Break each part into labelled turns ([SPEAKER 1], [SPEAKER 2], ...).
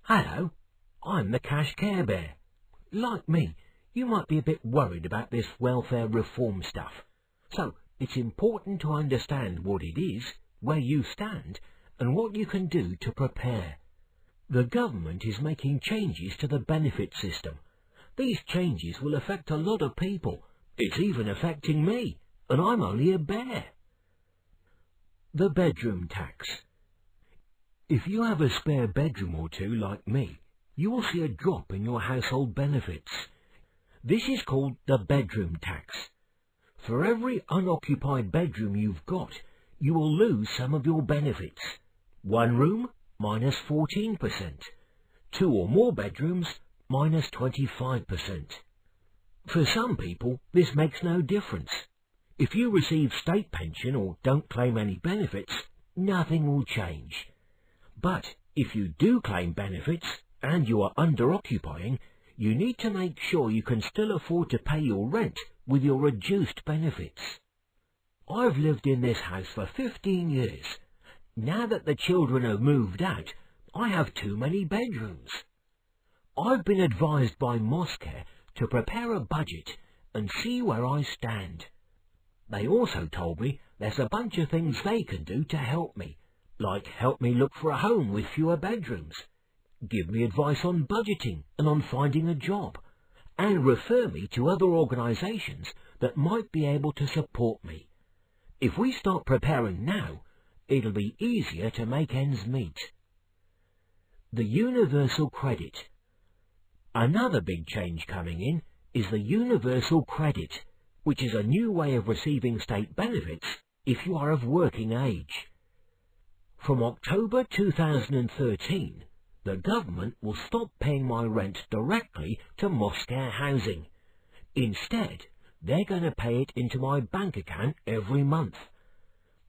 [SPEAKER 1] Hello, I'm the Cash Care Bear. Like me, you might be a bit worried about this welfare reform stuff. So, it's important to understand what it is, where you stand, and what you can do to prepare. The government is making changes to the benefit system. These changes will affect a lot of people. It's even affecting me, and I'm only a bear. The bedroom tax. If you have a spare bedroom or two like me, you will see a drop in your household benefits. This is called the bedroom tax. For every unoccupied bedroom you've got, you will lose some of your benefits. One room, minus 14%. Two or more bedrooms, minus 25%. For some people, this makes no difference. If you receive state pension or don't claim any benefits, nothing will change. But if you do claim benefits and you are under-occupying, you need to make sure you can still afford to pay your rent with your reduced benefits. I've lived in this house for 15 years. Now that the children have moved out, I have too many bedrooms. I've been advised by Mosscare to prepare a budget and see where I stand. They also told me there's a bunch of things they can do to help me, like help me look for a home with fewer bedrooms, give me advice on budgeting and on finding a job, and refer me to other organisations that might be able to support me. If we start preparing now, it'll be easier to make ends meet. The universal credit. Another big change coming in is the universal credit, which is a new way of receiving state benefits if you are of working age. From October 2013, the government will stop paying my rent directly to Mosscare Housing. Instead, they're going to pay it into my bank account every month.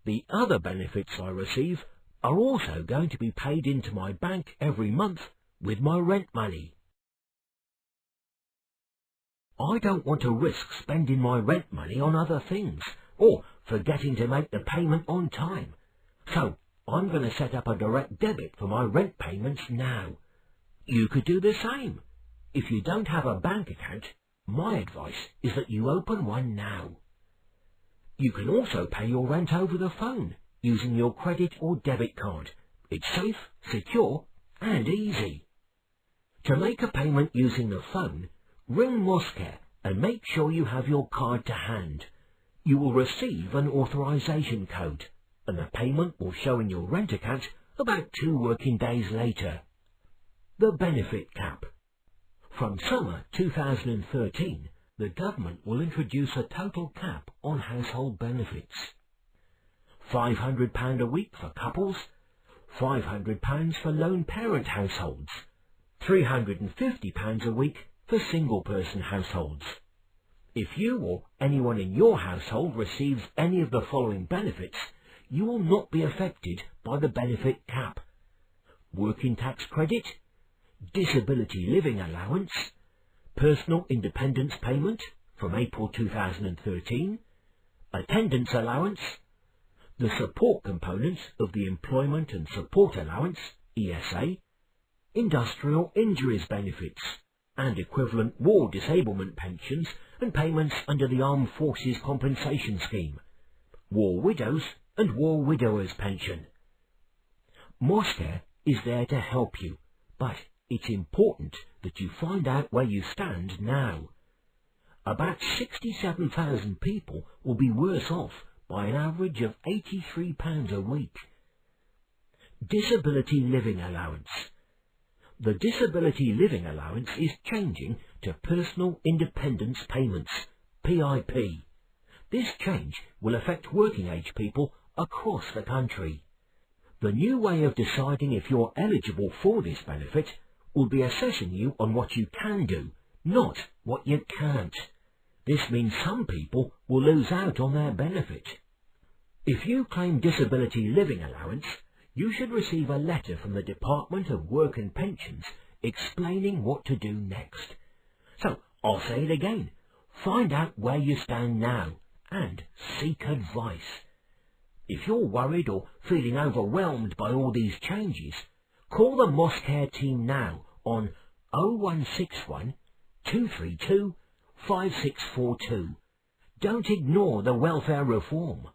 [SPEAKER 1] The other benefits I receive are also going to be paid into my bank every month with my rent money. I don't want to risk spending my rent money on other things, or forgetting to make the payment on time. So, I'm going to set up a direct debit for my rent payments now. You could do the same. If you don't have a bank account, my advice is that you open one now. You can also pay your rent over the phone, using your credit or debit card. It's safe, secure, and easy. To make a payment using the phone, ring Mosscare and make sure you have your card to hand. You will receive an authorization code, and the payment will show in your rent account about 2 working days later. The benefit cap. From summer 2013, the government will introduce a total cap on household benefits. £500 a week for couples, £500 for lone parent households, £350 a week for single-person households. If you or anyone in your household receives any of the following benefits, you will not be affected by the benefit cap: working tax credit, disability living allowance, personal independence payment from April 2013, attendance allowance, the support components of the Employment and Support Allowance, ESA, industrial injuries benefits, and equivalent war disablement pensions and payments under the Armed Forces Compensation Scheme, war widows and war widowers pension. Mosscare is there to help you, but it's important that you find out where you stand now. About 67,000 people will be worse off by an average of £83 a week. Disability living allowance. The Disability Living Allowance is changing to Personal Independence Payments, PIP. This change will affect working age people across the country. The new way of deciding if you're eligible for this benefit will be assessing you on what you can do, not what you can't. This means some people will lose out on their benefit. If you claim Disability Living Allowance, you should receive a letter from the Department of Work and Pensions explaining what to do next. So, I'll say it again. Find out where you stand now and seek advice. If you're worried or feeling overwhelmed by all these changes, Call the Mosscare team now on 0161 232 5642. Don't ignore the welfare reform.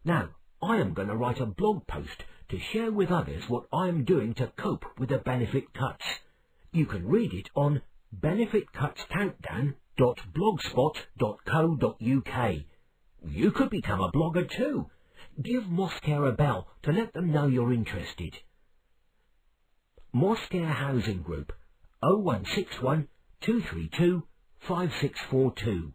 [SPEAKER 1] Now, I am going to write a blog post to share with others what I am doing to cope with the benefit cuts. You can read it on benefitcutscountdown.blogspot.co.uk. You could become a blogger too. Give Mosscare a bell to let them know you're interested. Mosscare Housing Group, 0161 232 5642.